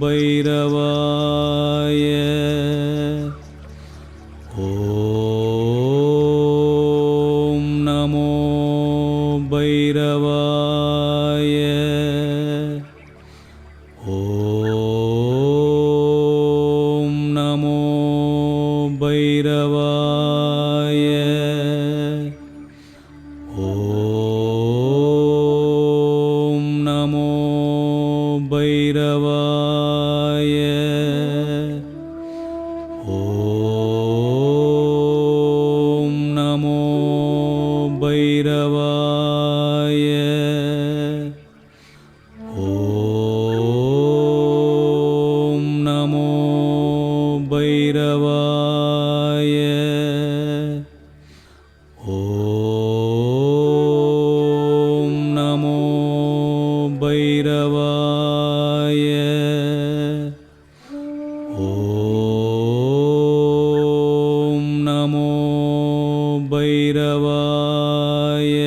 பைரவாய. ஓம் நமோ பைரவாய. ஓம் நமோ பைரவாய. ஓம் நமோ பைரவாய. ஓம் நமோ பைரவாய. ஓம் நமோ பைரவாய. ஓம் நமோ பைரவாய. ஓம் நமோ பைரவாய.